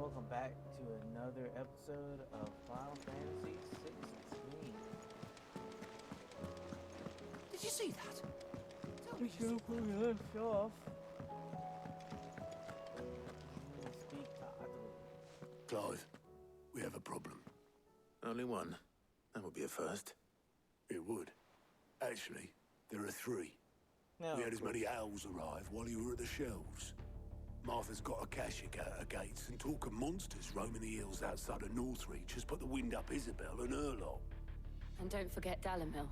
welcome back to another episode of Final Fantasy 16. Did you see that? Tell me, Go for your left off. Speak to Adu. Clive, we have a problem. Only one. That would be a first. It would. Actually, there are three. No, We had as many owls arrive while you were at the shelves. Martha's got a Akashic at her gates, and talk of monsters roaming the hills outside of Northreach has put the wind up Isabel and her lot. And don't forget Dalimil.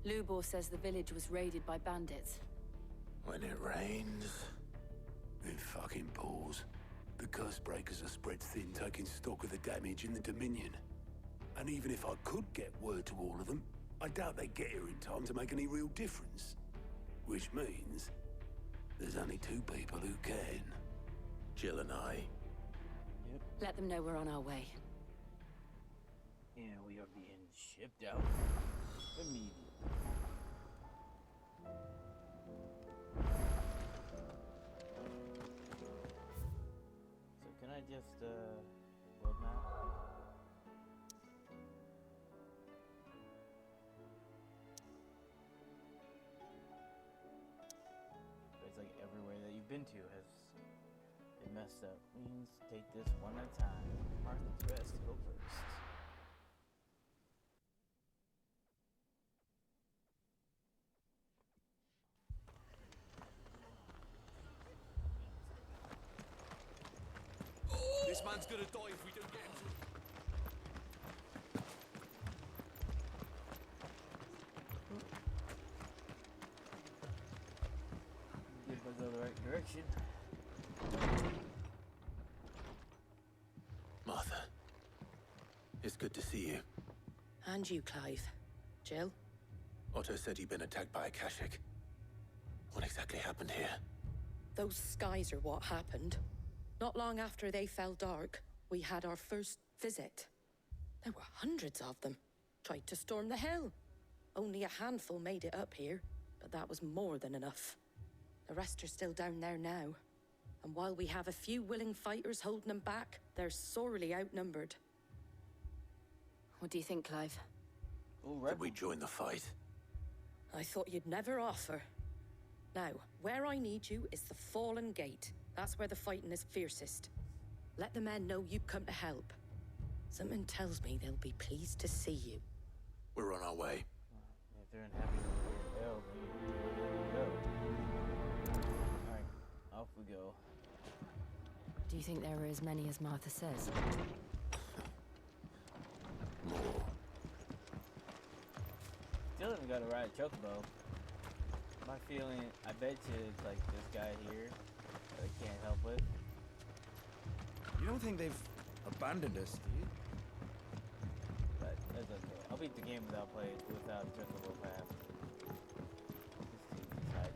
Lubor says the village was raided by bandits. When it rains... It fucking pours. The curse breakers are spread thin, taking stock of the damage in the Dominion. And even if I could get word to all of them, I doubt they'd get here in time to make any real difference. Which means there's only two people who can. Jill and I. Yep. Let them know we're on our way. Yeah, we are being shipped out immediately. So can I just road map? It's like everywhere that you've been to has been messed up. Means take this one at a time. Martha's Rest, go first. this man's gonna die if we don't get him to... If I go the right direction. Martha. It's good to see you. And you, Clive. Jill? Otto said you'd been attacked by Akashic. What exactly happened here? Those skies are what happened. Not long after they fell dark, we had our first visit. There were hundreds of them. Tried to storm the hill. Only a handful made it up here, but that was more than enough. The rest are still down there now. And while we have a few willing fighters holding them back, they're sorely outnumbered. What do you think, Clive? Ooh, Did we join the fight? I thought you'd never offer. Now, where I need you is the Fallen Gate. That's where the fighting is fiercest. Let the men know you've come to help. Something tells me they'll be pleased to see you. We're on our way. If they're unhappy with your hell, then go. Alright, off we go. Do you think there were as many as Martha says? More. Still haven't got to ride a chocobo. My feeling, I bet you it's like this guy here that I can't help with. You don't think they've abandoned us, do you? But that's okay. I'll beat the game without chocobo pass. Just to decide.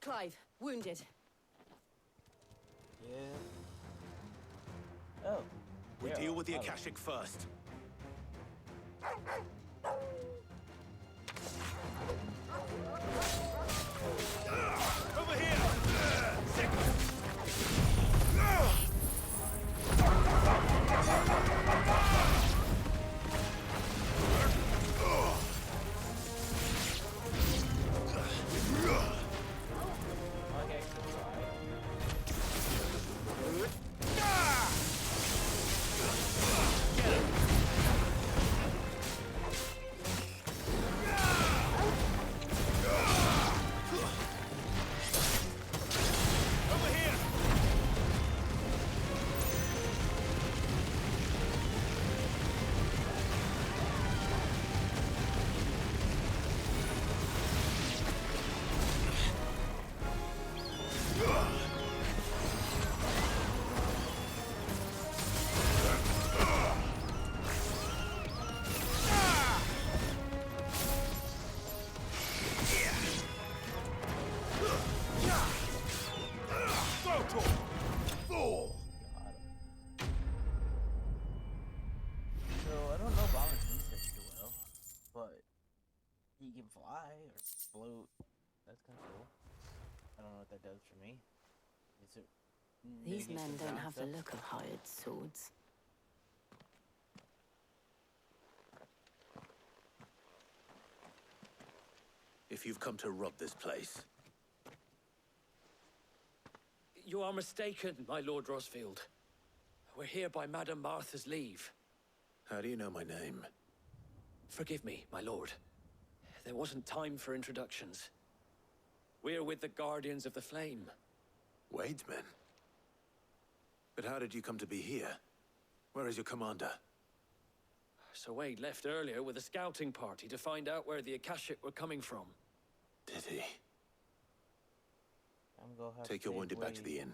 Clive, wounded. Yeah. Oh. We yeah, deal with the oh. Akashic first. Over here! Okay. Get him! float. That's kind of cool. I don't know what that does for me. Is it? These mitigate men some don't ground have the stuff? look of hired swords. If you've come to rob this place, You are mistaken, my Lord Rosfield. We're here by Madame Martha's leave. how do you know my name? Forgive me, my lord. There wasn't time for introductions. We're with the Guardians of the Flame. Wade's men? But how did you come to be here? Where is your commander? Sir Wade left earlier with a scouting party to find out where the Akashic were coming from. Did he? I'm gonna go have Take your safe wounded back to way. the inn.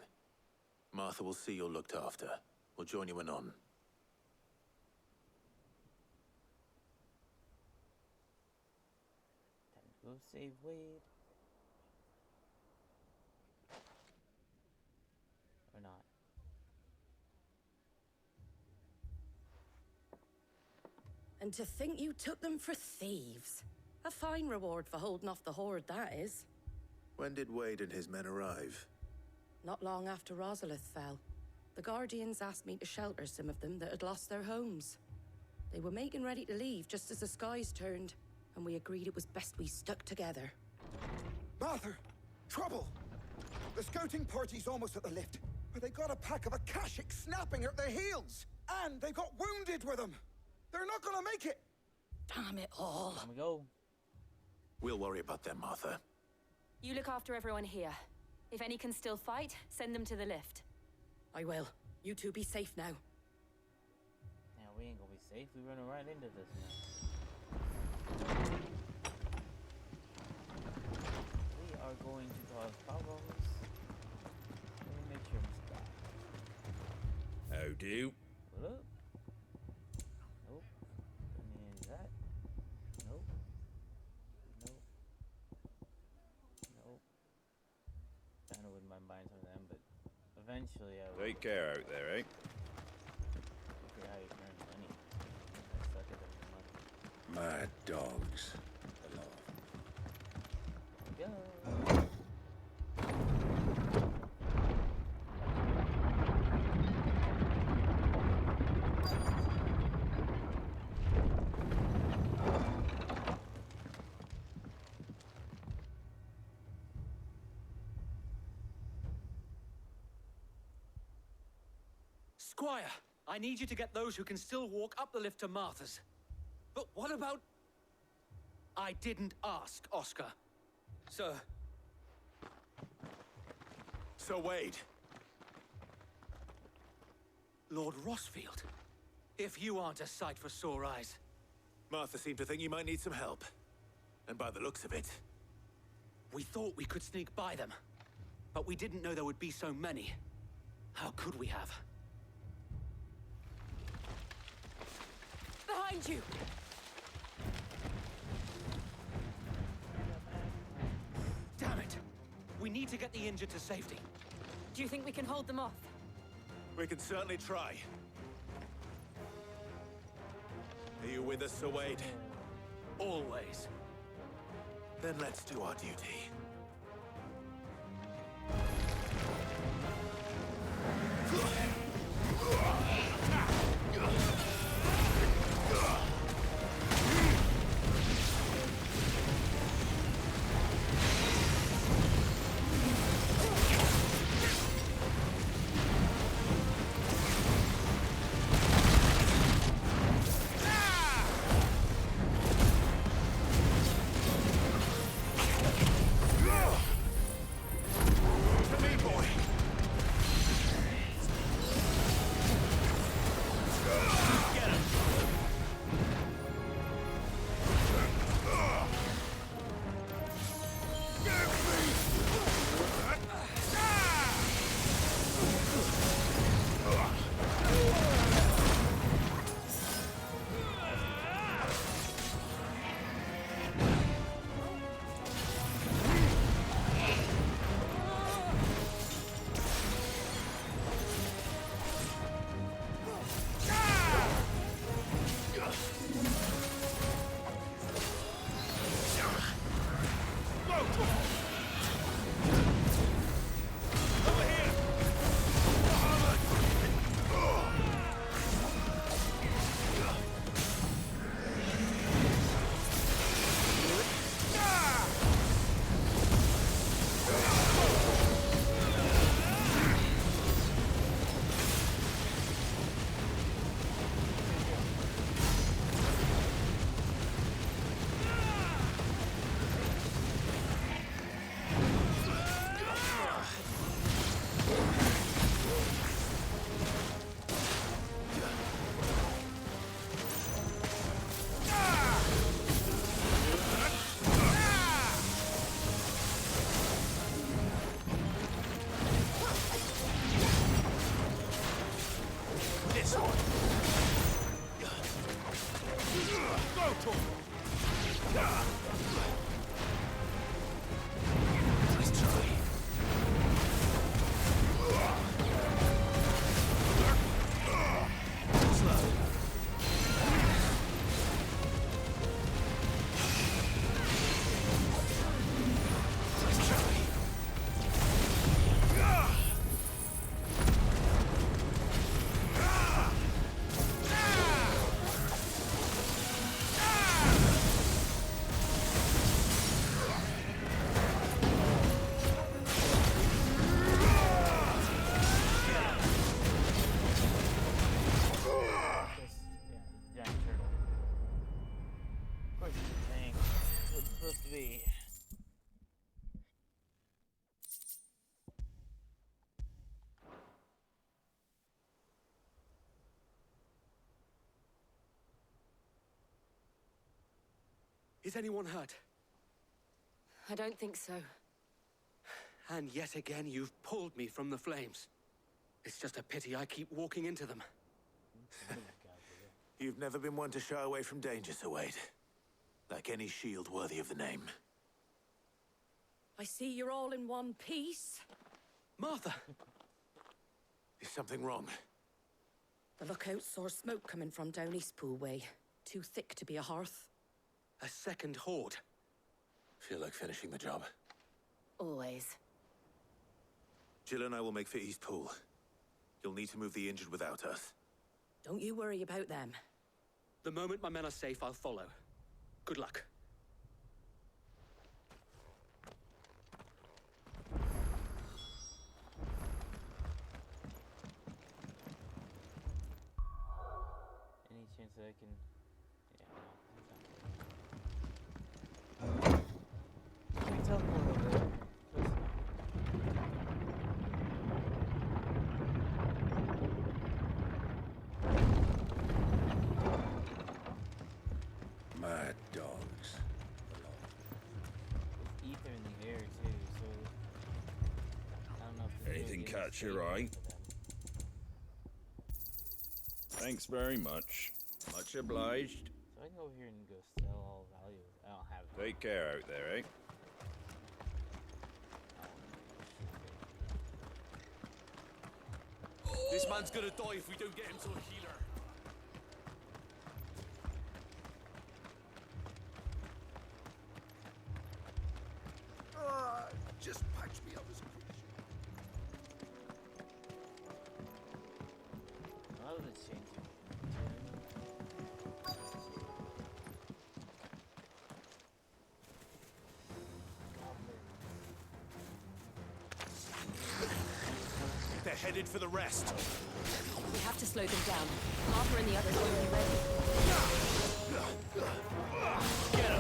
Martha will see you're looked after. We'll join you anon. Time to go save Wade. Or not. And to think you took them for thieves. A fine reward for holding off the horde, that is. When did Wade and his men arrive? Not long after Rosalith fell, the Guardians asked me to shelter some of them that had lost their homes. They were making ready to leave just as the skies turned, and we agreed it was best we stuck together. Martha! Trouble! The scouting party's almost at the lift, but they got a pack of Akashic snapping at their heels! And they got wounded with them! They're not gonna make it! Damn it all. Time to go. We'll worry about them, Martha. You look after everyone here. If any can still fight, send them to the lift. I will. You two be safe now. Now we ain't gonna be safe. We running right into this now. We are going to cause problems. Let me make sure we stop. How do? What up? Nope. Any of that? Nope. Nope. Nope. Kinda wouldn't mind buying some of them, but eventually I will. Take care out there, eh? Figure out how you earn money. I suck at earning money. Mad dogs. Go. Squire, I need you to get those who can still walk up the lift to Martha's. But what about... I didn't ask, Oscar. Sir, Sir Wade! Lord Rosfield. If you aren't a sight for sore eyes. Martha seemed to think you might need some help. And by the looks of it, We thought we could sneak by them. But we didn't know there would be so many. How could we have? Behind you! Damn it! We need to get the injured to safety. Do you think we can hold them off? we can certainly try. Are you with us, Sir Wade? Always. Then let's do our duty. Is anyone hurt? I don't think so. And yet again, you've pulled me from the flames. It's just a pity I keep walking into them. You've never been one to shy away from danger, Sir Wade. Like any shield worthy of the name. I see you're all in one piece. Martha! Is something wrong? The lookout saw smoke coming from down Eastpool way. Too thick to be a hearth. A second horde. Feel like finishing the job. Always. Jill and I will make for Eastpool. You'll need to move the injured without us. Don't you worry about them. The moment my men are safe, I'll follow. Good luck. Any chance that I can... Yeah, no. Can we teleport over there? Mad dogs. There's ether in the air too, so I don't know if this Anything really is catch your safe eye? for them. Thanks very much. Much obliged. So I can go over here and go sell all valuables. I don't have it. Take care out there, eh? This man's gonna die if we don't get him to a healer. Just patch me up as quick as you A lot of it's changing. They're headed for the rest. We have to slow them down. Harper and the others won't be ready. Get him!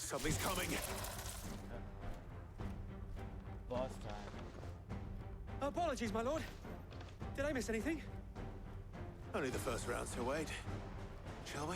Something's coming. Boss time. Apologies, my lord. Did I miss anything? Only the first round, so wait. Shall we?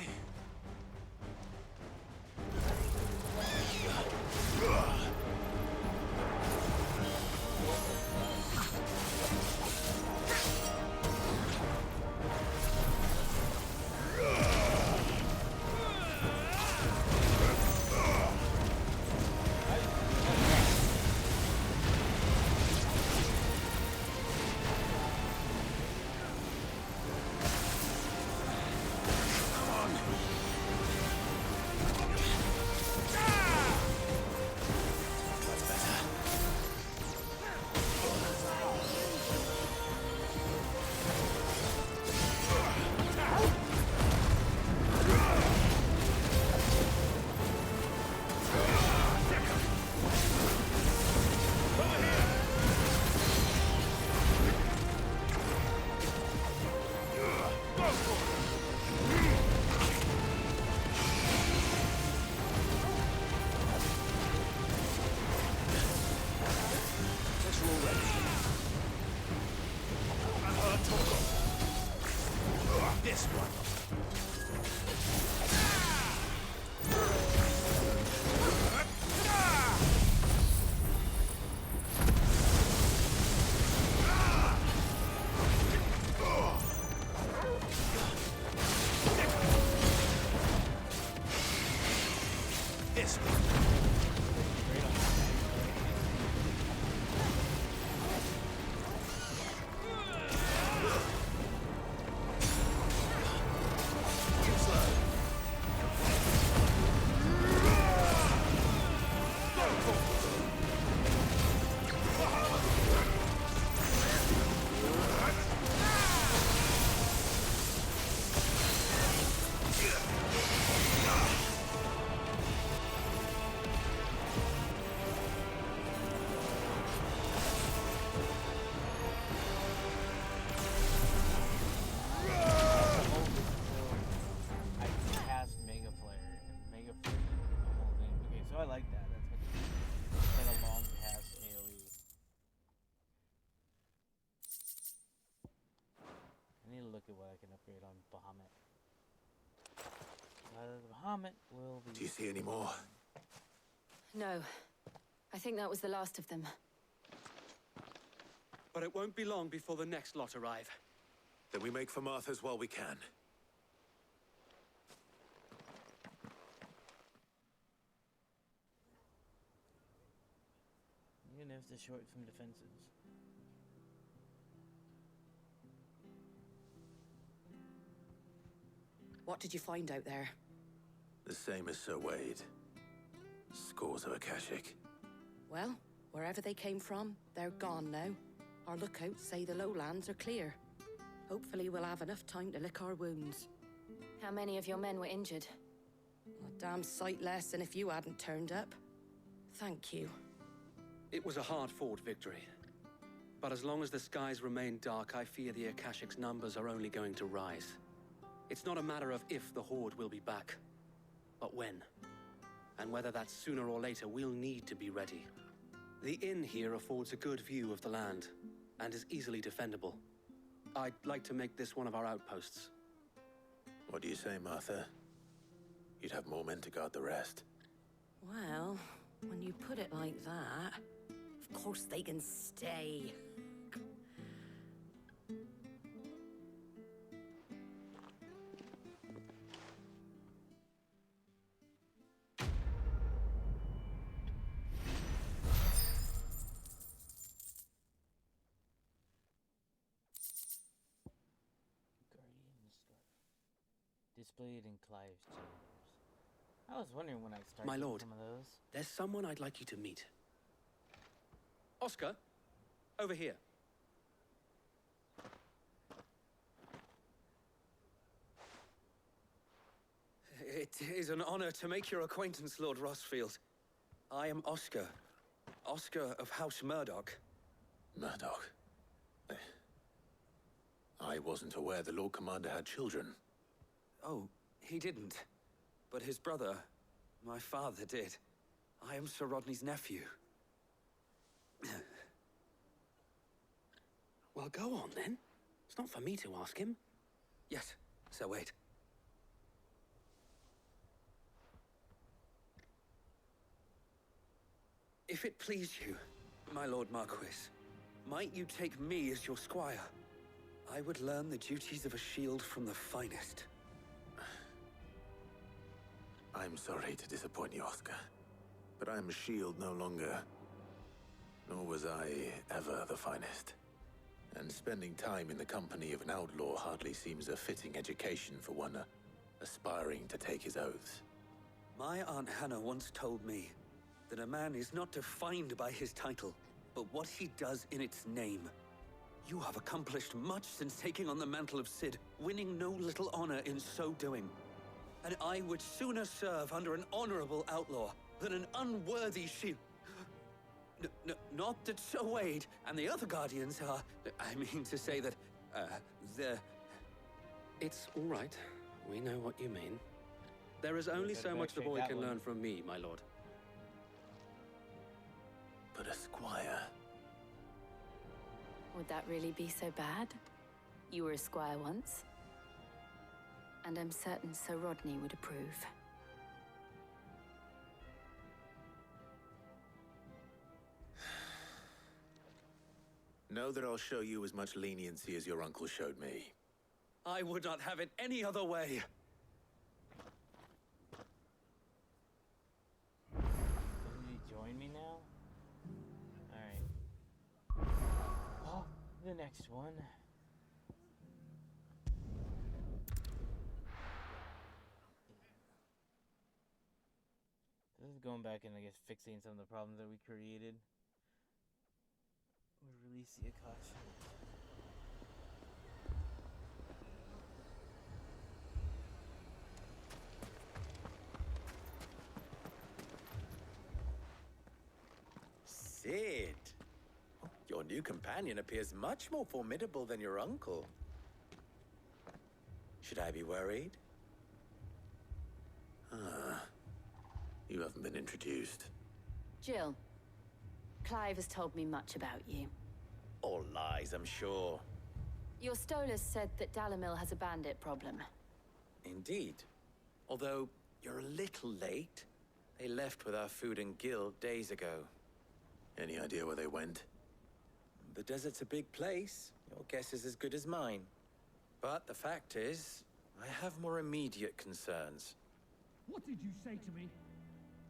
This one. This one. I like that. That's like a long pass AoE. I need to look at what I can upgrade on Bahamut. Bahamut will be... Do you see any more? No. I think that was the last of them. But it won't be long before the next lot arrive. Then we make for Martha's while we can. Even if they're short from defenses. What did you find out there? The same as Sir Wade. Scores of Akashic. Well, wherever they came from, they're gone now. Our lookouts say the lowlands are clear. Hopefully we'll have enough time to lick our wounds. How many of your men were injured? A damn sight less than if you hadn't turned up. Thank you. It was a hard-fought victory. But as long as the skies remain dark, I fear the Akashic's numbers are only going to rise. It's not a matter of if the Horde will be back, but when. And whether that's sooner or later, we'll need to be ready. The inn here affords a good view of the land, and is easily defendable. I'd like to make this one of our outposts. What do you say, Martha? You'd have more men to guard the rest. Well, when you put it like that, of course they can stay. Guardian Scarf. Displayed in Clive's chambers. I was wondering when I started My lord, some of those. there's someone I'd like you to meet. Oscar, over here. It is an honor to make your acquaintance, Lord Rossfield. I am Oscar. Oscar of House Murdoch. Murdoch. I wasn't aware the Lord Commander had children. Oh, he didn't. But his brother, My father did. I am Sir Rodney's nephew. Well, go on then. It's not for me to ask him. Yes, so wait. If it please you, my Lord Marquis, might you take me as your squire? I would learn the duties of a shield from the finest. I'm sorry to disappoint you, Oscar, but I'm a shield no longer. Nor was I ever the finest. And spending time in the company of an outlaw hardly seems a fitting education for one aspiring to take his oaths. My Aunt Hannah once told me that a man is not defined by his title, but what he does in its name. You have accomplished much since taking on the mantle of Cid, winning no little honor in so doing. And I would sooner serve under an honorable outlaw than an unworthy shield. Not that Sir Wade and the other Guardians are... I mean to say that, they're... It's all right. We know what you mean. There is only so much the boy can learn from me, my lord. But a squire... Would that really be so bad? You were a squire once. And I'm certain Sir Rodney would approve. Know that I'll show you as much leniency as your uncle showed me. I would not have it any other way. Doesn't he join me now? Alright. Oh, the next one. This is going back and I guess fixing some of the problems that we created. We release the Akasha. Cid! Your new companion appears much more formidable than your uncle. Should I be worried? You haven't been introduced. Jill, Clive has told me much about you. All lies, I'm sure. Your Stolas said that Dalimil has a bandit problem. Indeed. Although, you're a little late. They left with our food and guild days ago. Any idea where they went? The desert's a big place. Your guess is as good as mine. But the fact is, I have more immediate concerns. What did you say to me?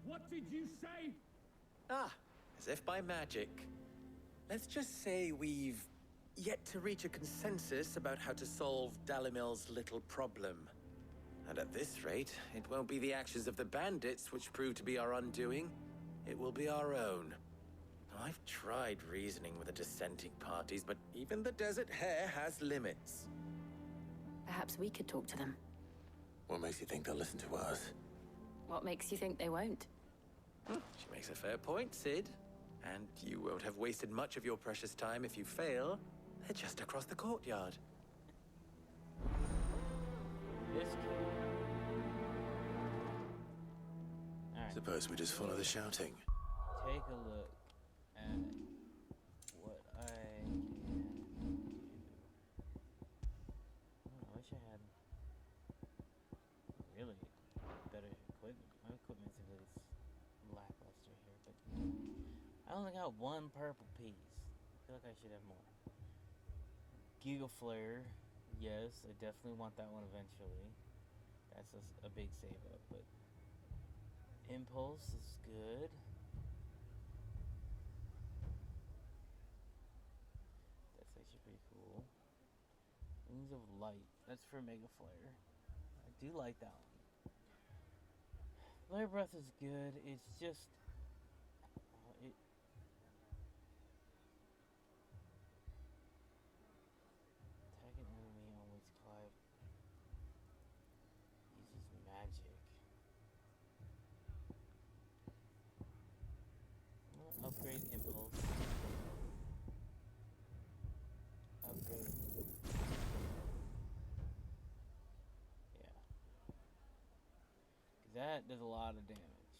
What did you say? Ah, as if by magic. Let's just say we've yet to reach a consensus about how to solve Dalimil's little problem. And at this rate, it won't be the actions of the bandits which prove to be our undoing. It will be our own. I've tried reasoning with the dissenting parties, but even the Desert Hare has limits. Perhaps we could talk to them. What makes you think they'll listen to us? What makes you think they won't? She makes a fair point, Cid. And you won't have wasted much of your precious time if you fail. They're just across the courtyard. This kid. Alright. Suppose we just follow the shouting. Take a look at what I can do. I wish I had really better equipment. My equipment's a really lackluster here, but I only got one purple piece. I feel like I should have more. Giga Flare, yes, I definitely want that one eventually. That's a big save up, but Impulse is good. That's actually pretty cool. Wings of Light, that's for Mega Flare. I do like that one. Flare Breath is good, it's just... Attacking enemy on which Clive uses magic. Upgrade Impulse. Upgrade. Yeah. 'Cause that does a lot of damage.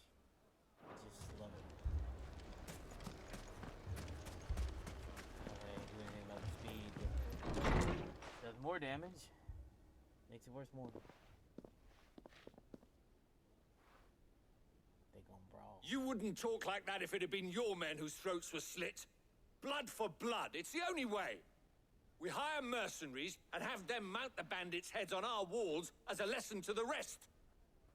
More damage. Makes it worth more. They gon' brawl. You wouldn't talk like that if it had been your men whose throats were slit. Blood for blood, it's the only way. We hire mercenaries and have them mount the bandits' heads on our walls as a lesson to the rest.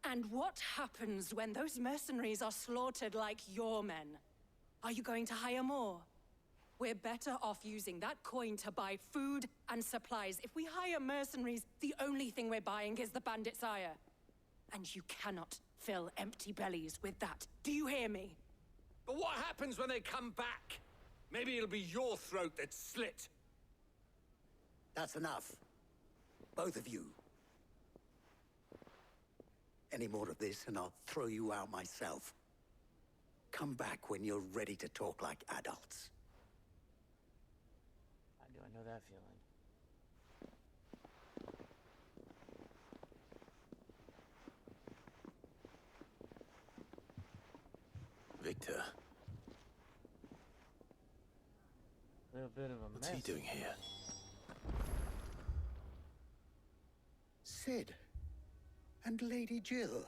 And what happens when those mercenaries are slaughtered like your men? Are you going to hire more? We're better off using that coin to buy food and supplies. If we hire mercenaries, the only thing we're buying is the bandit's ire. And you cannot fill empty bellies with that. Do you hear me? But what happens when they come back? Maybe it'll be your throat that's slit. That's enough. Both of you. Any more of this and I'll throw you out myself. Come back when you're ready to talk like adults. How do I know that feeling? Victor, A little bit of a what's mess. he doing here? Sid. And Lady Jill.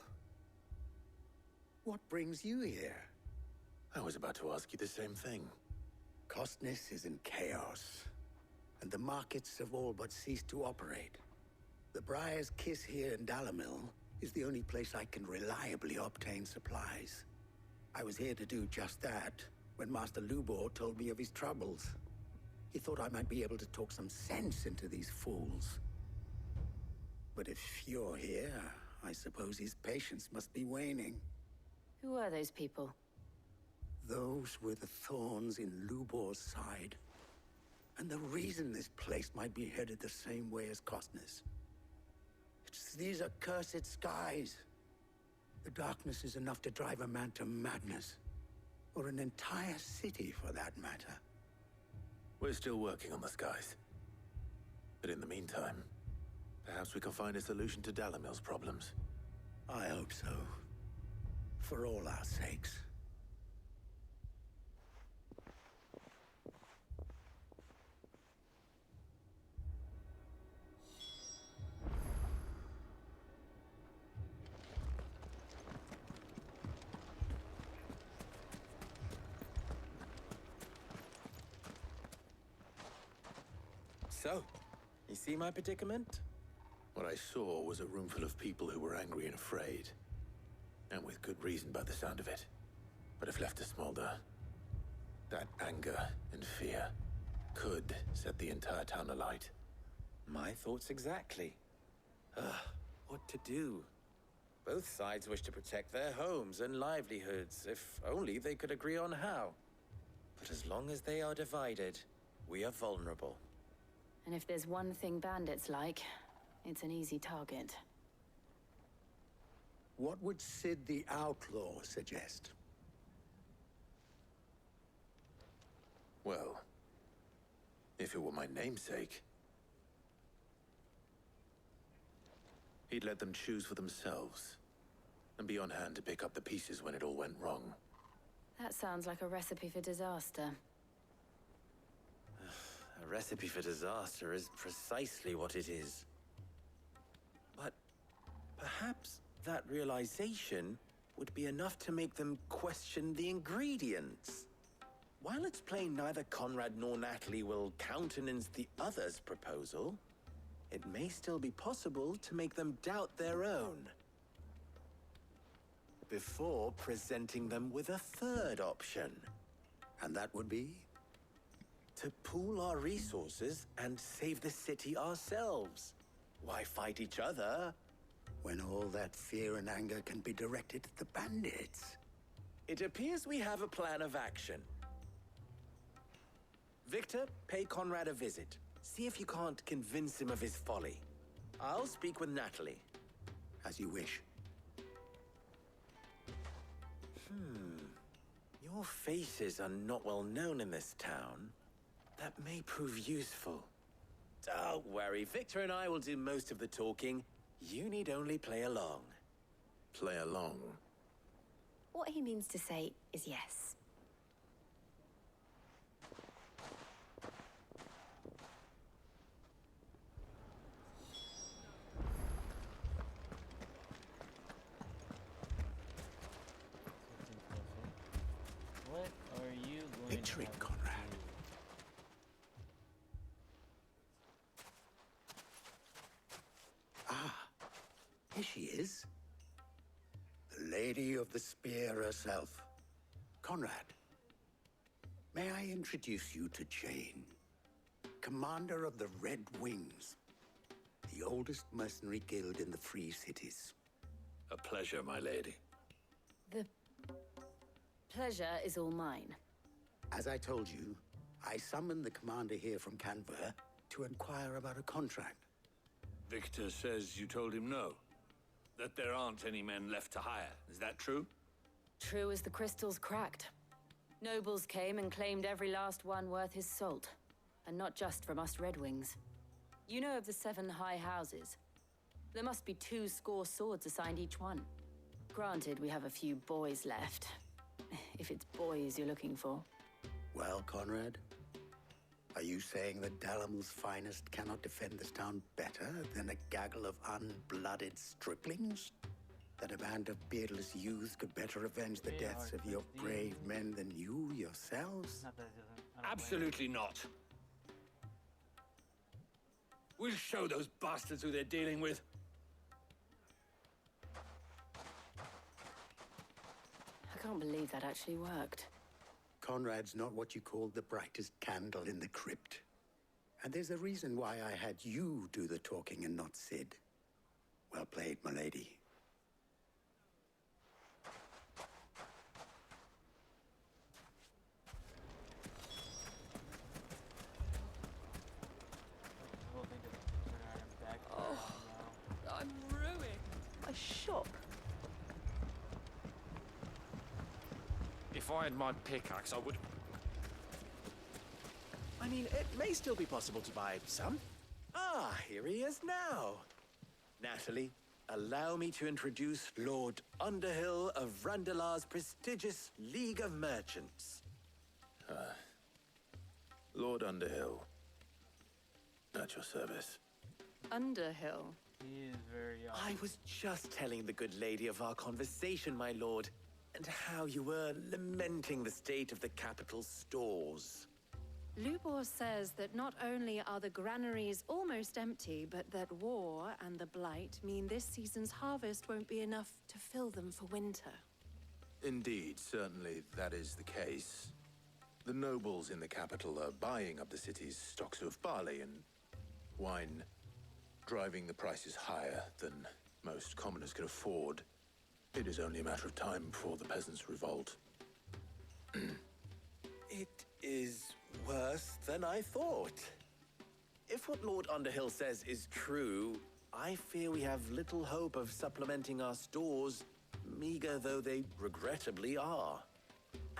What brings you here? I was about to ask you the same thing. Costness is in chaos, and the markets have all but ceased to operate. The Briar's Kiss here in Dalimil is the only place I can reliably obtain supplies. I was here to do just that when Master Lubor told me of his troubles. He thought I might be able to talk some sense into these fools. But if you're here, I suppose his patience must be waning. Who are those people? Those were the thorns in Lubor's side. And the reason this place might be headed the same way as Costness. It's these accursed skies. The darkness is enough to drive a man to madness. Or an entire city, for that matter. We're still working on the skies. But in the meantime, perhaps we can find a solution to Dalimil's problems. I hope so. For all our sakes. So, you see my predicament? What I saw was a room full of people who were angry and afraid. And with good reason by the sound of it. But if left to smolder, that anger and fear could set the entire town alight. My thoughts exactly. What to do? Both sides wish to protect their homes and livelihoods, if only they could agree on how. But as long as they are divided, we are vulnerable. And if there's one thing bandits like, it's an easy target. What would Sid the Outlaw suggest? Well, if it were my namesake, he'd let them choose for themselves, and be on hand to pick up the pieces when it all went wrong. That sounds like a recipe for disaster. A recipe for disaster is precisely what it is. But perhaps that realization would be enough to make them question the ingredients. While it's plain neither Conrad nor Natalie will countenance the other's proposal, it may still be possible to make them doubt their own. Before presenting them with a third option. And that would be? To pool our resources and save the city ourselves. Why fight each other? When all that fear and anger can be directed at the bandits. It appears we have a plan of action. Victor, pay Conrad a visit. See if you can't convince him of his folly. I'll speak with Natalie. As you wish. Your faces are not well known in this town. That may prove useful. Don't worry, Victor and I will do most of the talking. You need only play along. Play along? What he means to say is yes. Picture it, Conrad. Ah, here she is. The Lady of the Spear herself. Conrad, may I introduce you to Jane, commander of the Red Wings, the oldest mercenary guild in the Free Cities. A pleasure, my lady. The pleasure is all mine. As I told you, I summoned the commander here from Canver to inquire about a contract. Victor says you told him no. That there aren't any men left to hire. Is that true? True as the crystals cracked. Nobles came and claimed every last one worth his salt. And not just from us Red Wings. You know of the 7 high houses. There must be 2 swords assigned each one. Granted, we have a few boys left. If it's boys you're looking for. Well, Conrad, are you saying that Dalamil's finest cannot defend this town better than a gaggle of unblooded striplings? That a band of beardless youths could better avenge the deaths of your brave men than you yourselves? Absolutely not. We'll show those bastards who they're dealing with. I can't believe that actually worked. Conrad's not what you call the brightest candle in the crypt. And there's a reason why I had you do the talking and not Sid. Well played, my lady. I'm ruined. A shop. If I had my pickaxe, I would... I mean, it may still be possible to buy some. Ah, here he is now. Natalie, allow me to introduce Lord Underhill of Randalar's prestigious League of Merchants. Lord Underhill. At your service. Underhill. He is very young. I was just telling the good lady of our conversation, my lord, and how you were lamenting the state of the capital's stores. Lubor says that not only are the granaries almost empty, but that war and the Blight mean this season's harvest won't be enough to fill them for winter. Indeed, certainly that is the case. The nobles in the capital are buying up the city's stocks of barley and wine, driving the prices higher than most commoners can afford. It is only a matter of time before the peasants revolt. It is worse than I thought. If what Lord Underhill says is true, I fear we have little hope of supplementing our stores, meager though they regrettably are.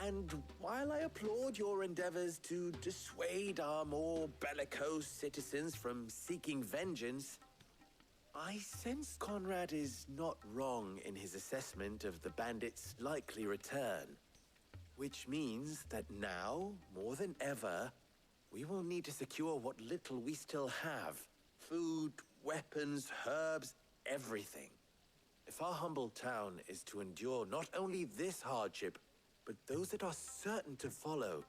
And while I applaud your endeavors to dissuade our more bellicose citizens from seeking vengeance, I sense Conrad is not wrong in his assessment of the bandits' likely return. Which means that now, more than ever, we will need to secure what little we still have. Food, weapons, herbs, everything. If our humble town is to endure not only this hardship, but those that are certain to follow,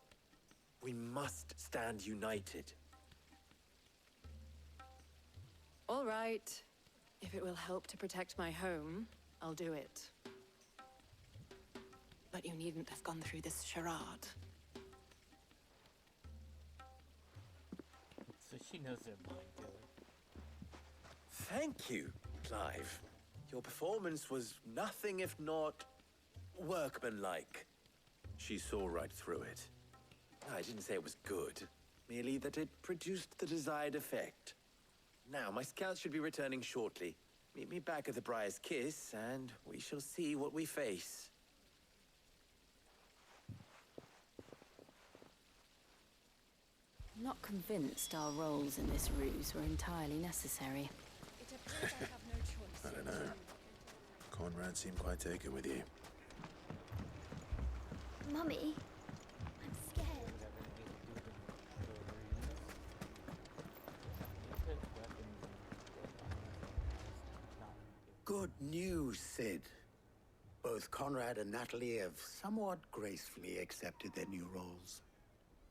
we must stand united. All right. If it will help to protect my home, I'll do it. But you needn't have gone through this charade. So she knows they're blind, Taylor. Thank you, Clive. Your performance was nothing if not workmanlike. She saw right through it. I didn't say it was good, merely that it produced the desired effect. Now, my scouts should be returning shortly. Meet me back at the Briar's Kiss, and we shall see what we face. I'm not convinced our roles in this ruse were entirely necessary. It appears I have no choice. I don't know. Conrad seemed quite taken with you. Mummy, I'm scared. Good news, Sid. Both Conrad and Natalie have somewhat gracefully accepted their new roles.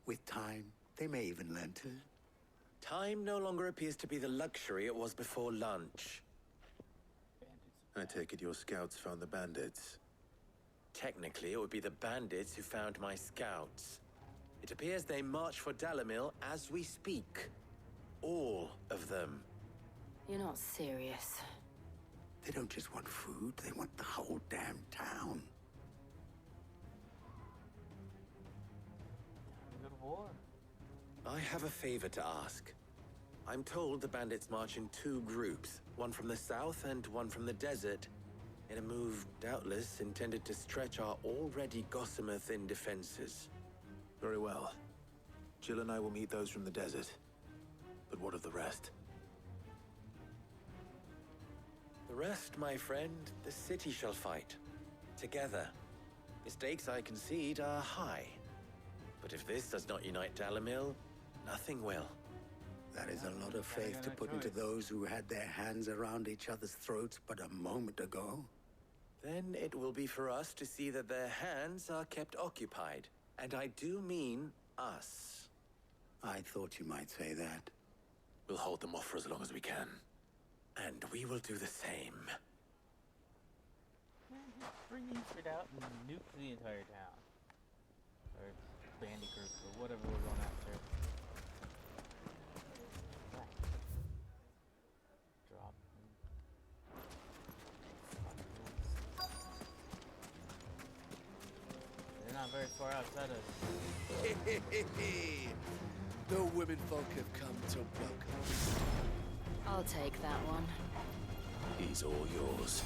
With time, they may even learn to. Time no longer appears to be the luxury it was before lunch. I take it your scouts found the bandits. Technically, it would be the bandits who found my scouts. It appears they march for Dalimil as we speak. All of them. You're not serious. They don't just want food, they want the whole damn town. Good war. I have a favor to ask. I'm told the bandits march in 2 groups, one from the south and one from the desert, in a move doubtless intended to stretch our already gossamer-thin defenses. Very well. Jill and I will meet those from the desert. But what of the rest? The rest, my friend, the city shall fight. Together. The stakes, I concede, are high. But if this does not unite Dalimil, nothing will. That is a lot of faith to put into those who had their hands around each other's throats but a moment ago. Then it will be for us to see that their hands are kept occupied. And I do mean us. I thought you might say that. We'll hold them off for as long as we can. And we will do the same. Bring Eastford out and nuke the entire town. Or bandit group, or whatever we're going after. Right. Drop. They're not very far outside us. The women folk have come to welcome us. I'll take that one. He's all yours.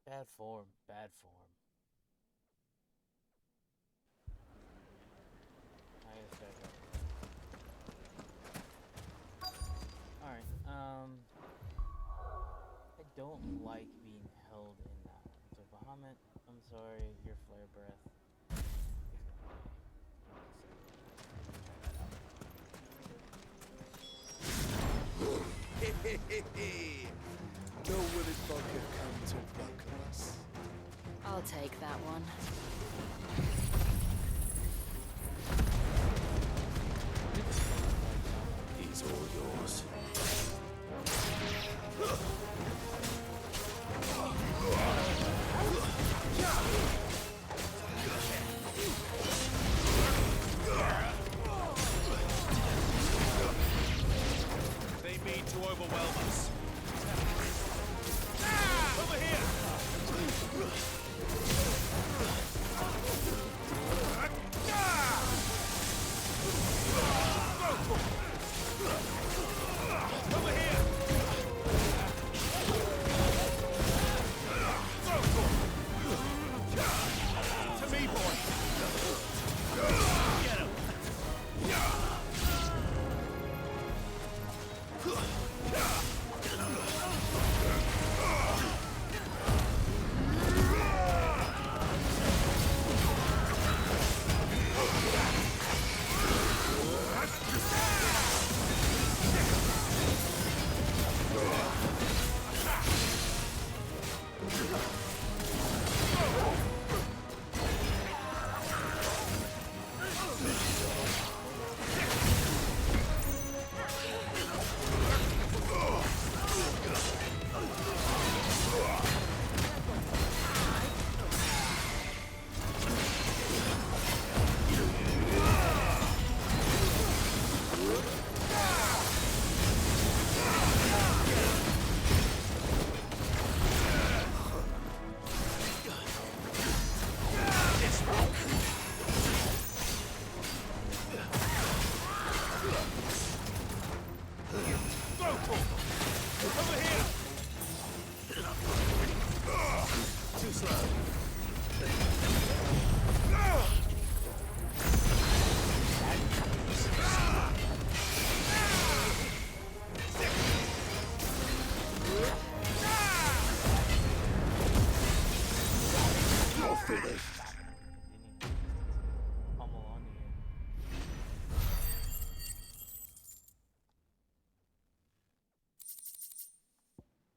Bad form, bad form. I guess alright, I don't like being held in that one. So Bahamut, I'm sorry, your flare breath. The women folk have come to welcome us. I'll take that one. He's all yours. They mean to overwhelm us. Over here! me, boy! Get him!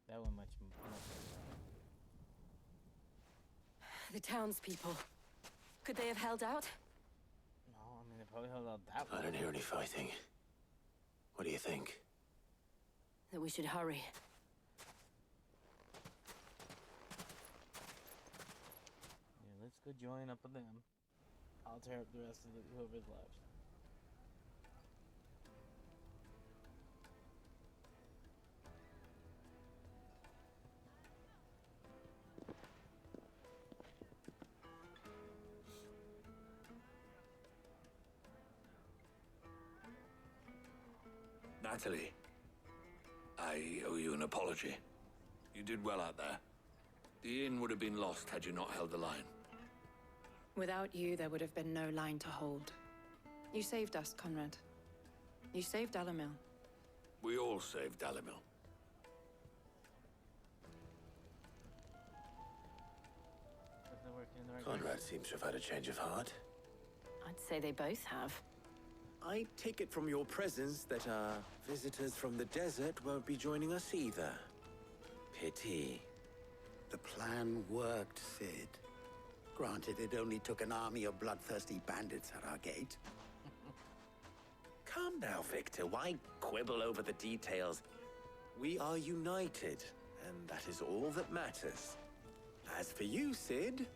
That went much better. The townspeople. Could they have held out? No, I mean, they probably held out that I long. don't hear any fighting. What do you think? That we should hurry. Yeah, let's go join up with them. I'll tear up the rest of whoever's left. Natalie, I owe you an apology. You did well out there. The inn would have been lost had you not held the line. Without you, there would have been no line to hold. You saved us, Conrad. You saved Dalimil. We all saved Dalimil. Conrad seems to have had a change of heart. I'd say they both have. I take it from your presence that our visitors from the desert won't be joining us either. Pity. The plan worked, Sid. Granted, it only took an army of bloodthirsty bandits at our gate. Calm now, Victor. Why quibble over the details? We are united, and that is all that matters. As for you, Sid,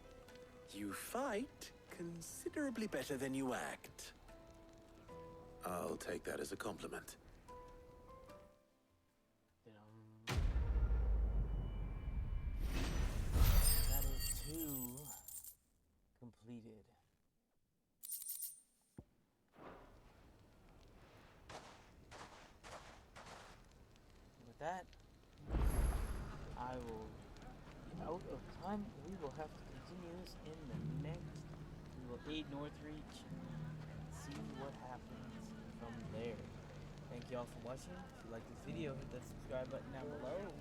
you fight considerably better than you act. I'll take that as a compliment. That is 2 completed. With that, I will be out of time. We will have to continue this in the next. We will aid Northreach and see what happens from there. Thank you all for watching. If you like this video, hit that subscribe button down below.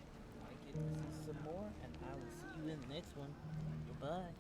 Like it, see some more, and I will see you in the next one. Goodbye.